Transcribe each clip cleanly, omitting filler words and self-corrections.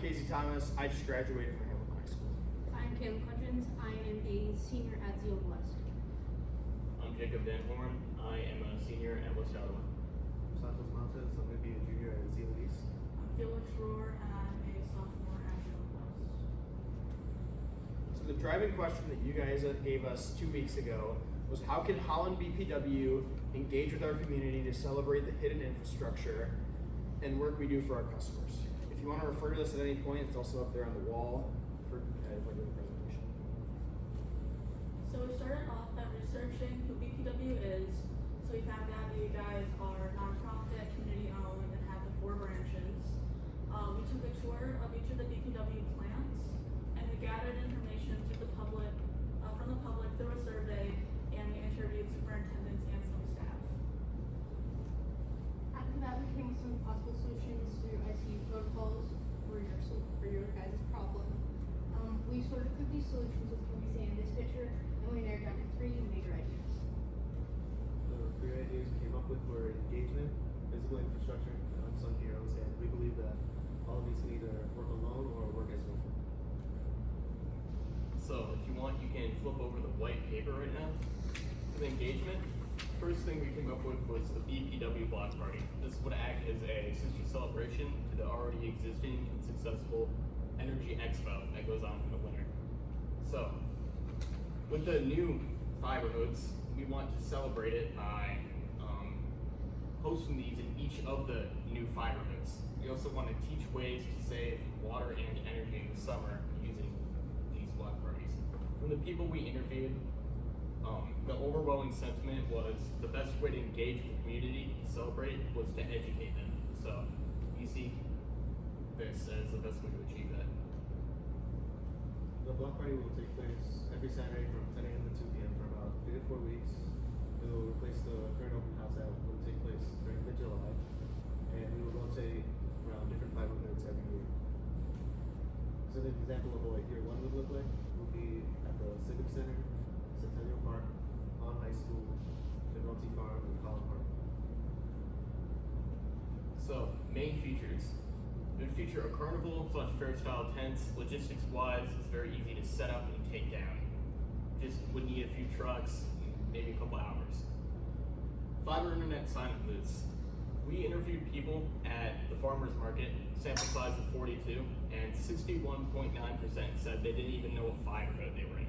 Casey Thomas. I just graduated from Hamilton High School. I'm Kayla Hutchins. I am a senior at Zeal West. I'm Jacob Van Horn. I am a senior at West Ottawa. I'm Santos Montes. I'm going to be a junior at Zeal East. I'm Felix Rohr, and I'm a sophomore at Zeal West. So the driving question that you guys gave us 2 weeks ago was how can Holland BPW engage with our community to celebrate the hidden infrastructure and work we do for our customers. If you want to refer to this at any point, it's also up there on the wall for when doing the presentation. So we started off by researching who BPW is. So we found out that you guys are nonprofit, community-owned, and have the 4 branches. We took a tour of each of the BPW plants, and we gathered information to the public, from the public through a survey, and we interviewed superintendents and some staff. After that, we came with some possible solutions through ICU protocols for your guys' problem. We sorted through these solutions with what we see in this picture, and we narrowed down to 3 major ideas. The 3 ideas we came up with were engagement, physical infrastructure, and unsung heroes, and we believe that all of these can either work alone or work as one. So if you want, you can flip over the white paper right now. For the engagement, first thing we came up with was the BPW block party. This would act as a sister celebration to the already existing and successful Energy Expo that goes on in the winter. So with the new fiber hoods, we want to celebrate it by hosting these in each of the new fiber hoods. We also want to teach ways to save water and energy in the summer using these block parties. From the people we interviewed, the overwhelming sentiment was the best way to engage the community and celebrate was to educate them. So we see this as the best way to achieve that. The block party will take place every Saturday from 10 a.m. to 2 p.m. for about 3 to 4 weeks. It will replace the current open house that will take place during mid-July, and we will rotate around different fiber hoods every year. So an example of what year 1 would look like will be at the Civic Center, Centennial Park, Holland High School, Admiralty Farm, and Holland Park. So main features. It would feature a carnival / fair style tents. Logistics wise, it's very easy to set up and take down. Just would need a few trucks, maybe a couple hours. Fiber internet sign up booths. We interviewed people at the farmers market, sample size of 42, and 61.9% said they didn't even know what fiber hood they were in.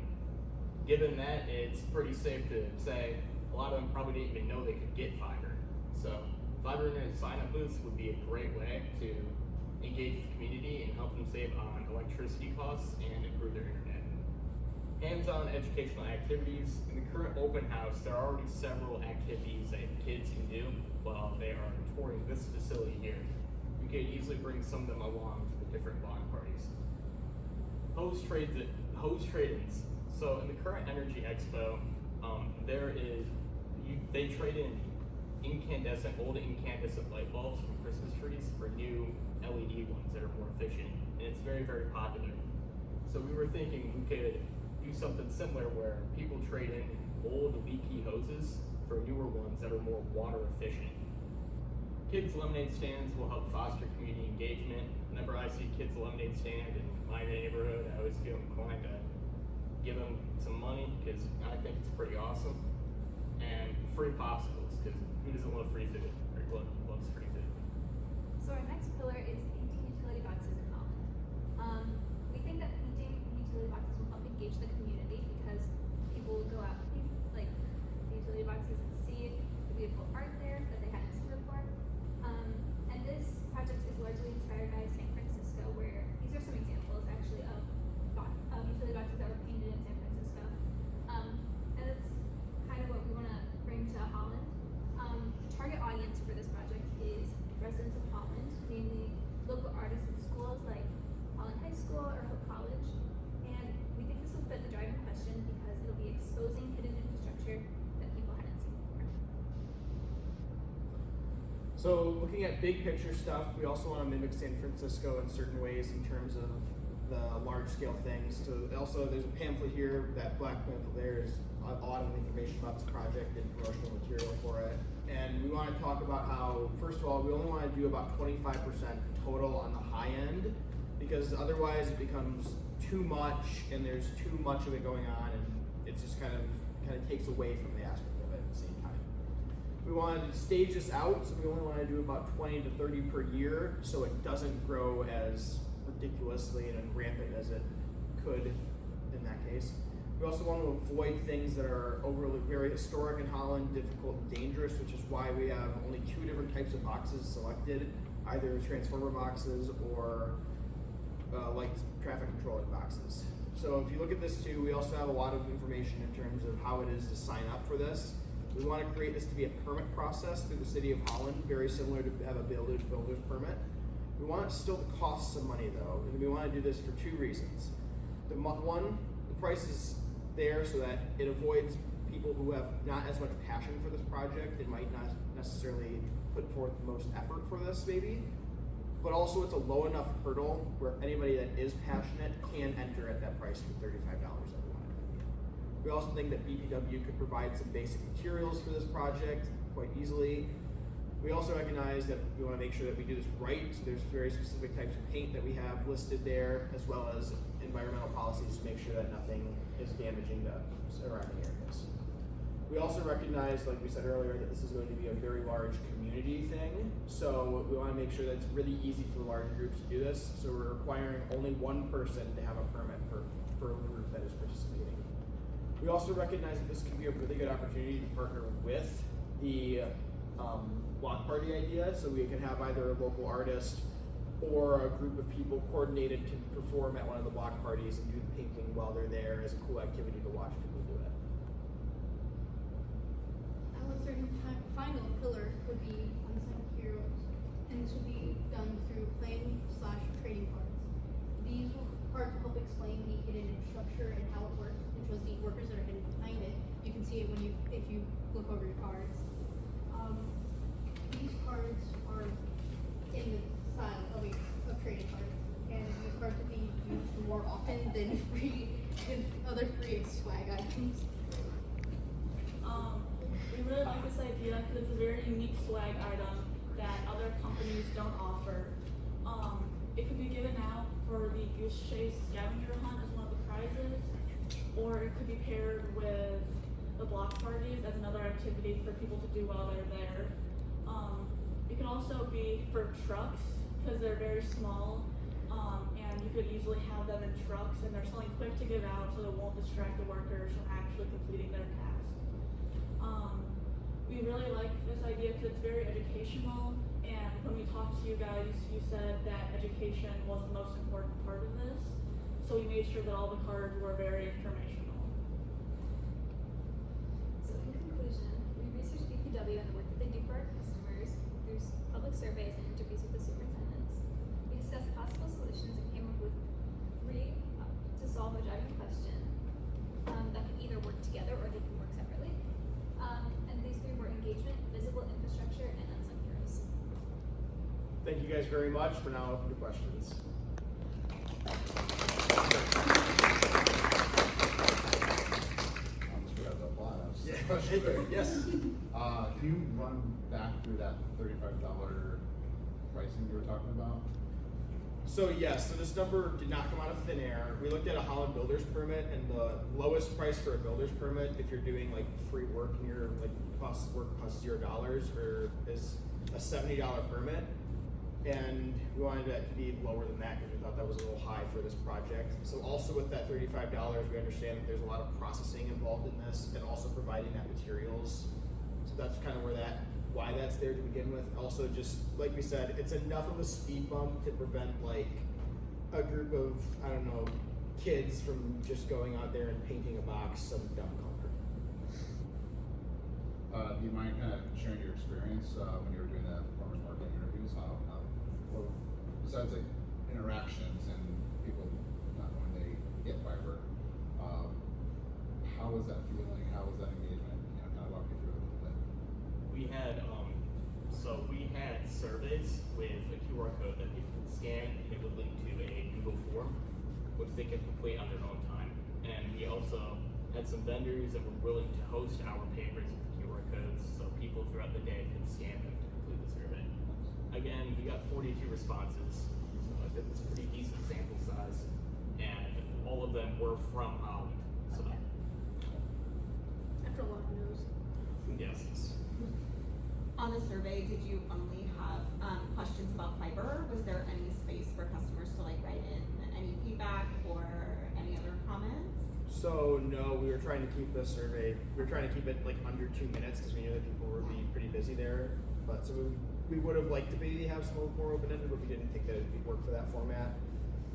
Given that, it's pretty safe to say a lot of them probably didn't even know they could get fiber. So fiber internet sign up booths would be a great way to engage the community and help them save on electricity costs and improve their internet. Hands-on educational activities. In the current open house, there are already several activities that kids can do while they are touring this facility here. We could easily bring some of them along to the different block parties. Hose trade-ins. So in the current Energy Expo, they trade in old incandescent light bulbs from Christmas trees for new LED ones that are more efficient, and it's very, very popular. So we were thinking we could do something similar where people trade in old leaky hoses for newer ones that are more water efficient. Kids lemonade stands will help foster community engagement. Whenever I see kids lemonade stand in my neighborhood, I always feel inclined to give them some money because I think it's pretty awesome. And free popsicles, because who doesn't love free food? Everyone loves free food. So our next pillar is painting utility boxes in Holland. We think that painting utility boxes will help engage the community because people will go out and paint like the utility boxes and see the beautiful art there that they hadn't seen before. And this project is largely inspired by San Francisco, where these are some examples actually of utility boxes that were painted in San Francisco. And that's kind of what we want to bring to Holland. The target audience for this project is residents of Holland, mainly local artists in schools like Holland High School or Hope College. And we think this will fit the driving question because it'll be exposing hidden infrastructure that people hadn't seen before. So looking at big picture stuff, we also want to mimic San Francisco in certain ways in terms of the large scale things. So also there's a pamphlet here, that black pamphlet there is a lot of information about this project and promotional material for it. And we want to talk about how, first of all, we only want to do about 25% total on the high end because otherwise it becomes too much and there's too much of it going on, and it's just kind of takes away from the aspect of it at the same time. We wanted to stage this out, so we only want to do about 20 to 30 per year, so it doesn't grow as ridiculously and rampant as it could in that case. We also want to avoid things that are overly very historic in Holland, difficult and dangerous, which is why we have only 2 different types of boxes selected, either transformer boxes or light traffic controlling boxes. So if you look at this too, we also have a lot of information in terms of how it is to sign up for this. We want to create this to be a permit process through the City of Holland, very similar to have a builder's permit. We want it still to cost some money though, and we want to do this for 2 reasons. One, the price is there so that it avoids people who have not as much passion for this project and might not necessarily put forth the most effort for this maybe. But also it's a low enough hurdle where anybody that is passionate can enter at that price for $35 that we want. We also think that BPW could provide some basic materials for this project quite easily. We also recognize that we want to make sure that we do this right, so there's very specific types of paint that we have listed there, as well as environmental policies to make sure that nothing is damaging the surrounding areas. We also recognize, like we said earlier, that this is going to be a very large community thing, so we want to make sure that it's really easy for large groups to do this, so we're requiring only 1 person to have a permit per group that is participating. We also recognize that this can be a really good opportunity to partner with the block party idea, so we can have either a local artist or a group of people coordinated to perform at one of the block parties and do the painting while they're there as a cool activity to watch people do it. Our third and final pillar would be unsung heroes, and this would be done through playing/trading cards. These cards will help explain the hidden infrastructure and how it works, and shows the workers that are hidden behind it. You can see it if you look over your cards. These cards are in the style of trading cards, and these cards would be used more often than other free swag items. We really like this idea because it's a very unique swag item that other companies don't offer. It could be given out for the Goose Chase scavenger hunt as one of the prizes, or it could be paired with the block parties as another activity for people to do while they're there. It can also be for trucks because they're very small, and you could easily have them in trucks, and they're something quick to give out so it won't distract the workers from actually completing their task. We really like this idea because it's very educational, and when we talked to you guys, you said that education was the most important part of this, so we made sure that all the cards were very informational. So in conclusion, we researched BPW and the work that they do for our customers through public surveys and interviews with the superintendents. We discussed possible solutions and came up with 3 to solve a driving question that can either work together or they can work separately. And these 3 were engagement, visible infrastructure, and unsung heroes. Thank you guys very much. We're now open to questions. Yes. Can you run back through that $35 pricing you were talking about? So yes, so this number did not come out of thin air. We looked at a Holland builder's permit, and the lowest price for a builder's permit, if you're doing like free work and your work costs $0, or is a $70 permit. And we wanted it to be lower than that because we thought that was a little high for this project. So also with that $35, we understand that there's a lot of processing involved in this, and also providing that materials. So that's kind of why that's there to begin with. Also, just like we said, it's enough of a speed bump to prevent like a group of, I don't know, kids from just going out there and painting a box some dumb color. Do you mind kind of sharing your experience when you were doing the farmers market interviews? Well, besides like interactions and people not knowing they get fiber, how was that feeling? How was that engagement? Kind of walk me through it a little bit. We had surveys with a QR code that people could scan, and it would link to a Google form, which they could complete on their own time. And we also had some vendors that were willing to host our papers with QR codes, so people throughout the day could scan them to complete the survey. Again, we got 42 responses, so it's a pretty decent sample size, and all of them were from Holland. So Okay. After a lot of no's. yes. On the survey, did you only have questions about fiber? Was there any space for customers to like write in any feedback or any other comments? So no, we were trying to keep the survey. We were trying to keep it like under 2 minutes because we knew that people were being pretty busy there. But so we would have liked to maybe have some more open-ended, but we didn't think that it would work for that format.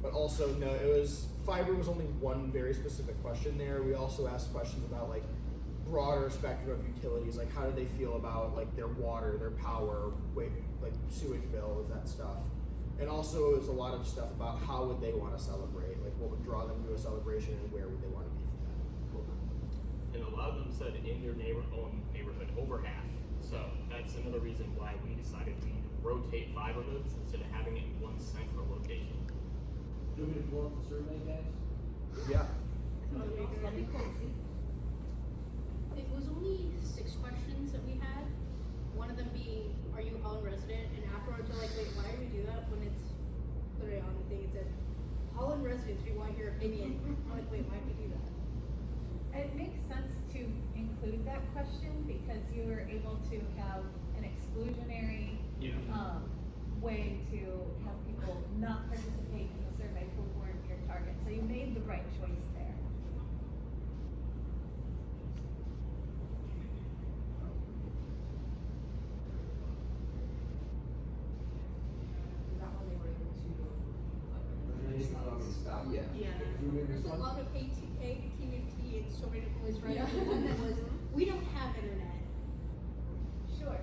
But also no, fiber was only one very specific question there. We also asked questions about like broader spectrum of utilities, like how do they feel about like their water, their power, like sewage bills, that stuff. And also it was a lot of stuff about how would they want to celebrate, like what would draw them to a celebration and where would they want to be for that. And a lot of them said in their own neighborhood, over half. So that's another reason why we decided to rotate fiber hoods instead of having it in one central location. Do you want me to pull up the survey, guys? Yeah. That'd be cool to see. It was only 6 questions that we had. One of them being, are you a Holland resident? And afterwards they're like, wait, why do we do that when it's literally on the thing it says, Holland residents, we want your opinion. I'm like, wait, why do we do that? It makes sense to include that question because you were able to have an exclusionary way to have people not participate in the survey who weren't your target. So you made the right choice there. Is that when they were able to? Yeah. There's a lot of ATK, community, and so many different ways, right? The one that was, we don't have internet. Sure.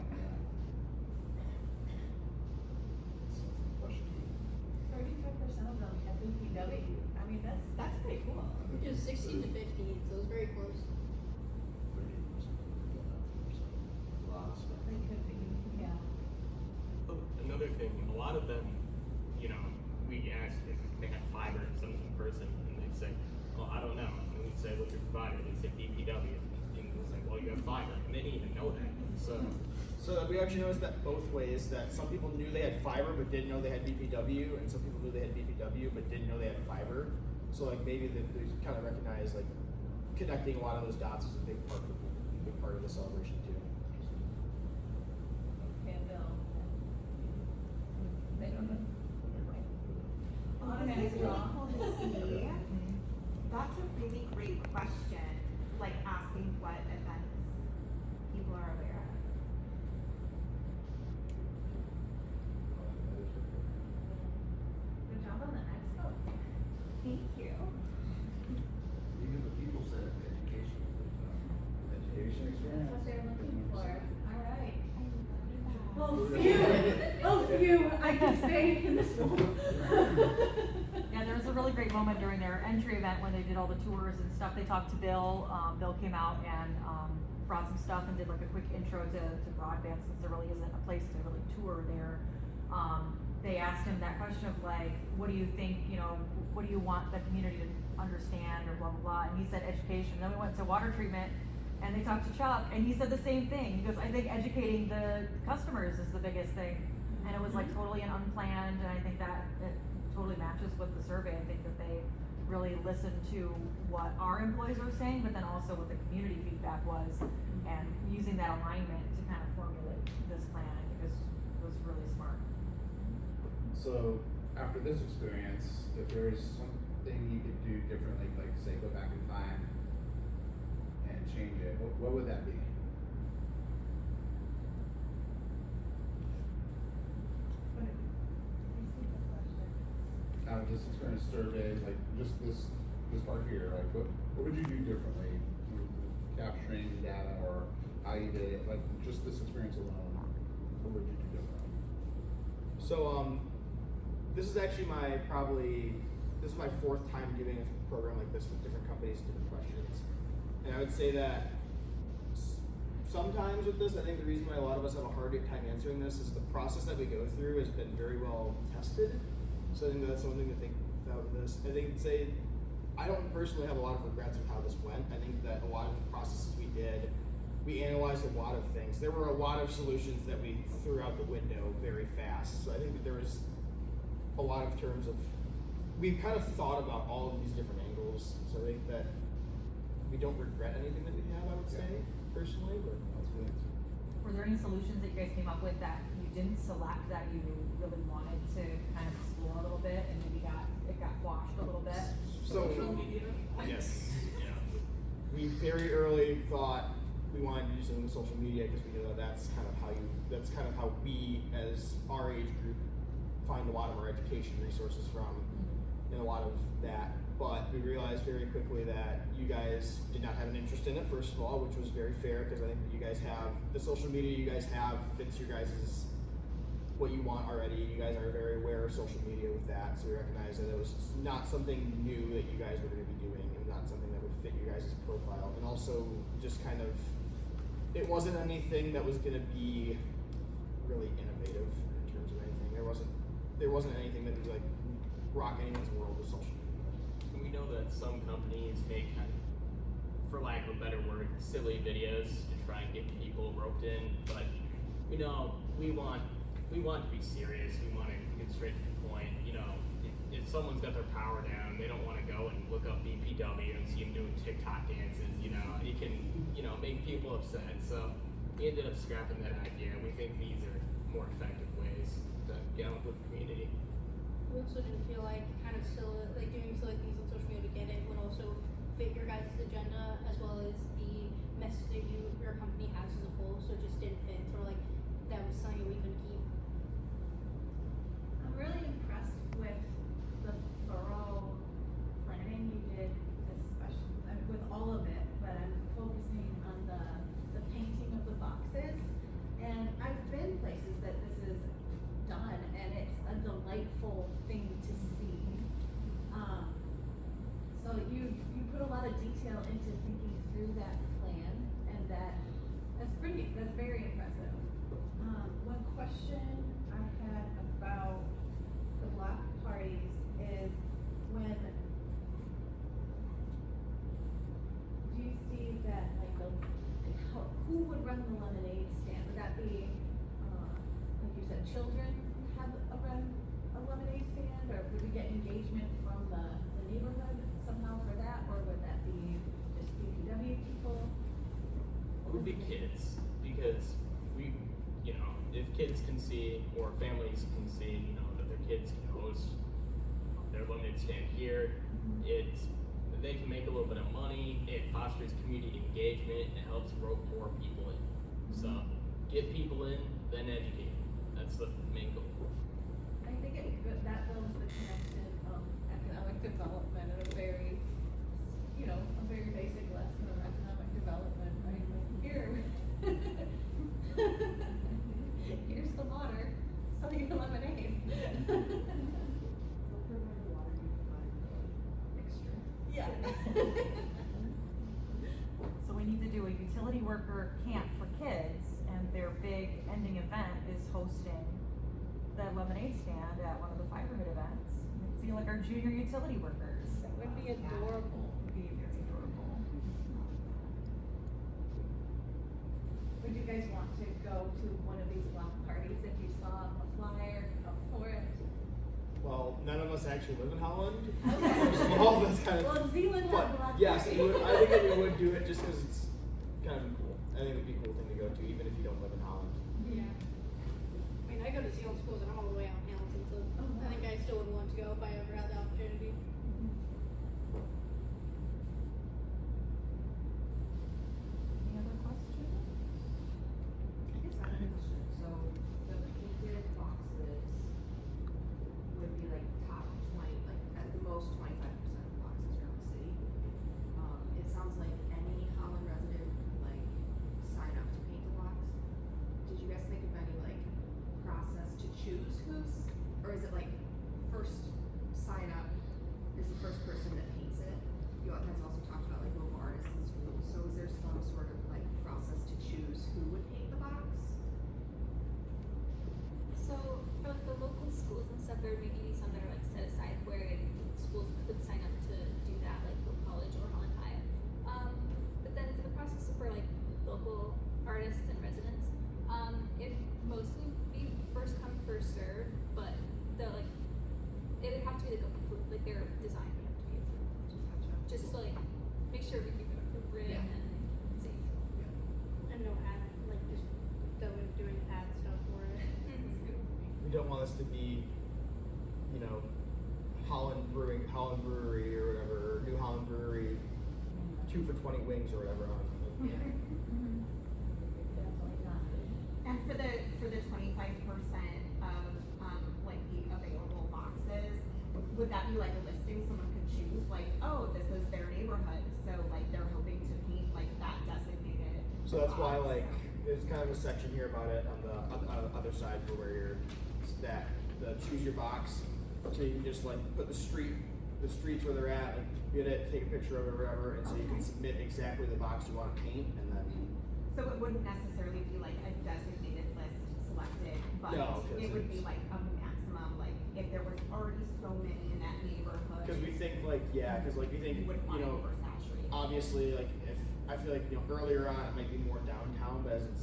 35% of them have BPW. I mean, that's pretty cool. It was 16 to 15, so it was very close. They could be, yeah. Oh, another thing, a lot of them, we asked if they had fiber, some in person, and they'd say, well, I don't know. And we'd say, what's your provider? They'd say BPW. And we'd say, well, you have fiber. And they didn't even know that. So we actually noticed that both ways, that some people knew they had fiber but didn't know they had BPW, and some people knew they had BPW but didn't know they had fiber. So like maybe they kind of recognize like connecting a lot of those dots is a big part of the celebration too. And they don't know. This is really cool to see. That's a really great question, like asking what events people are aware of. Good job on the expo. Thank you. Even the people said education. Education That's experience. what they're looking for. All right. Well, phew, I can stay in this room. Yeah, there was a really great moment during their entry event when they did all the tours and stuff. They talked to Bill. Bill came out and brought some stuff and did like a quick intro to broadband since there really isn't a place to really tour there. They asked him that question of like, what do you think, what do you want the community to understand or blah, blah, blah. And he said education. Then we went to water treatment and they talked to Chuck and he said the same thing. He goes, I think educating the customers is the biggest thing. And it was like totally an unplanned, and I think that it totally matches with the survey. I think that they really listened to what our employees were saying, but then also what the community feedback was, and using that alignment to kind of formulate this plan, I think was really smart. So after this experience, if there is something you could do differently, like say go back in time and change it, what would that be? Out of this experience surveys, like just this part here, like what would you do differently with capturing data or how you did it, like just this experience alone, what would you do differently? So this is actually my 4th time doing a program like this with different companies, different questions. And I would say that sometimes with this, I think the reason why a lot of us have a hard time answering this is the process that we go through has been very well tested. So I think that's something to think about with this. I think I don't personally have a lot of regrets with how this went. I think that a lot of the processes we did, we analyzed a lot of things. There were a lot of solutions that we threw out the window very fast. So I think that there was a lot of terms of, we've kind of thought about all of these different angles, so I think that we don't regret anything that we have, I would say, personally, but. That's good. Were there any solutions that you guys came up with that you didn't select that you really wanted to kind of explore a little bit and maybe it got quashed a little bit? So, Social media. yes, we very early thought we wanted to do something with social media because we know that that's kind of how we as our age group find a lot of our education resources from, and a lot of that. But we realized very quickly that you guys did not have an interest in it, first of all, which was very fair because I think you guys have the social media you guys have fits your guys' what you want already. You guys are very aware of social media with that, so we recognized that it was not something new that you guys were going to be doing, and not something that would fit your guys' profile. And also, just kind of, it wasn't anything that was going to be really innovative in terms of anything. There wasn't anything that was like rock anyone's world with social media. We know that some companies make kind of, for lack of a better word, silly videos to try and get people roped in, but we know we want to be serious. We want to get straight to the point. You know, if someone's got their power down, they don't want to go and look up BPW and see them doing TikTok dances. You know, it can, make people upset. So we ended up scrapping that idea. We think these are more effective ways to get on with the community. We also didn't feel like doing silly things on social media to get it would also fit your guys' agenda as well as the message that your company has as a whole, so it just didn't fit, or like that was something we couldn't keep. I'm really impressed with the thorough planning you did, especially with all of it, but I'm focusing on the painting of the boxes. And I've been places that this is done, and it's a delightful thing to see. So you put a lot of detail into thinking through that plan, and that's very impressive. One question I had about the block parties is when do you see that who would run the lemonade stand? Would that be like you said, children have a lemonade stand, or would we get engagement from the neighborhood somehow for that, or would that be just BPW people? It would be kids, because if kids can see, or families can see, that their kids can host their lemonade stand here, they can make a little bit of money, it fosters community engagement, it helps rope more people in. So, get people in, then educate. That's the main goal. I think that builds the connection of economic development in a very basic lesson of economic development, right? Like here's the water, so your lemonade. Yeah. So we need to do a utility worker camp for kids, and their big ending event is hosting the lemonade stand at one of the Fiberhood events. It's like our junior utility workers. That would be adorable. It would be very adorable. Would you guys want to go to one of these block parties if you saw a flyer for it? Well, none of us actually live in Holland. Okay. We're small, that's kind of. Well, Zealand had But block yes, parties. I think that we would do it just because it's kind of cool. I think it would be a cool thing to go to, even if you don't live in Holland. Yeah. I mean, I go to Zealand schools and I'm all the way out in Hamilton, so I think I still would want to go if I ever had the opportunity. Any other questions? I guess I have a question. So the painted boxes would be like top 20, like at the most 25% of the boxes around the city. It sounds like any Holland resident would like sign up to paint a box. Did you guys think of any like process to choose who's, or is it like first sign up is the first person that paints it? You guys also talked about like local artists in schools, so is there some sort of like process to choose who would paint the box? So for like the local schools and stuff, there would maybe be some that are like set aside where schools could sign up to do that, like Hope College or Holland High. But then for the process for like local artists and residents, it mostly be first come first serve, but the like their design would have to be approved. Just to, like, make sure we keep it appropriate Yeah. and safe. And no ad, like just doing ad stuff for it. We don't want this to be, you know, Holland Brewery or whatever, New Holland Brewery, 2 for $20 wings or whatever on it. Definitely not. And for the 25% of like the available boxes, would that be like a listing someone could choose? Like, oh, this is their neighborhood, so like they're hoping to paint like that designated. So that's why, box. like, there's kind of a section here about it on the other side for where you're, the choose your box. So you can just like put the streets where they're at, like get it, take a picture of it or whatever, and so you can submit exactly the box you want to paint, and then. So it wouldn't necessarily be like a designated list selected, but No, 'cause it would be it's- like a maximum, like if there was already so many in that neighborhood. Because we think like, yeah, because like we think, You wouldn't want you it know, oversaturated. obviously like if, I feel like, you know, earlier on it might be more downtown, but as it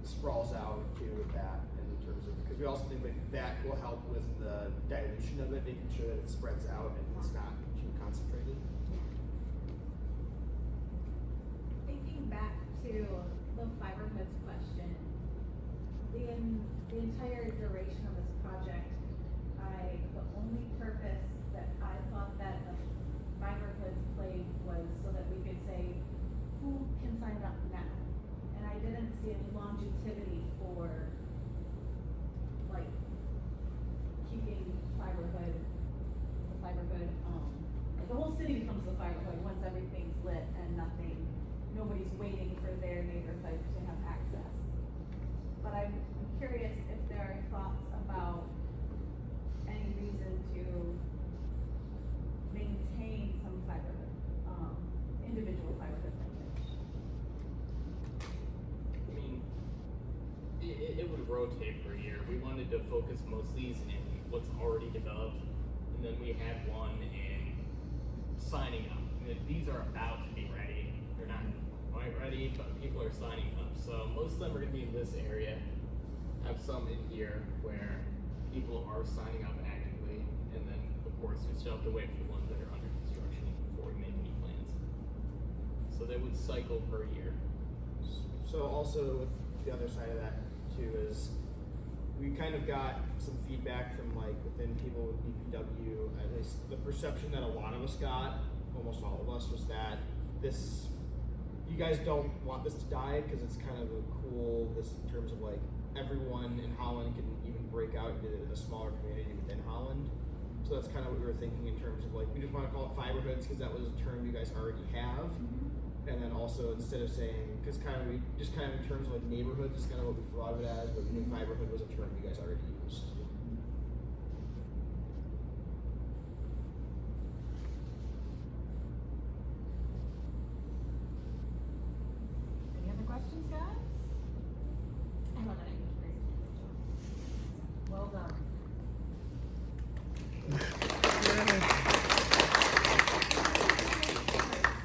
sprawls out too with that in terms of, because we also think like that will help with the dilution of it, making sure that it spreads out and it's not too concentrated. Thinking back to the fiberhoods question, the entire duration of this project, the only purpose that I thought that the fiberhoods played was so that we could say, who can sign up now? And I didn't see any longevity for, like, keeping fiberhood, like the whole city becomes the fiberhood once everything's lit and nobody's waiting for their neighborhood to have access. But I'm curious if there are thoughts about any reason to maintain some fiberhood, individual fiberhood language. I mean, it would rotate per year. We wanted to focus mostly in what's already developed, and then we had one in signing up. I mean, these are about to be ready. They're not quite ready, but people are signing up. So most of them are going to be in this area. Have some in here where people are signing up actively, and then of course we still have to wait for the ones that are under construction before we make any plans. So they would cycle per year. So also the other side of that too is we kind of got some feedback from like within people with BPW, at least the perception that a lot of us got, almost all of us, was that this, you guys don't want this to die because it's kind of a cool, this in terms of like everyone in Holland can even break out into a smaller community within Holland. So that's kind of what we were thinking in terms of like, we just want to call it fiberhoods because that was a term you guys already have. And then also instead of saying, because kind of we just kind of in terms of like neighborhoods is kind of what we thought of it as, but we knew fiberhood was a term you guys already used.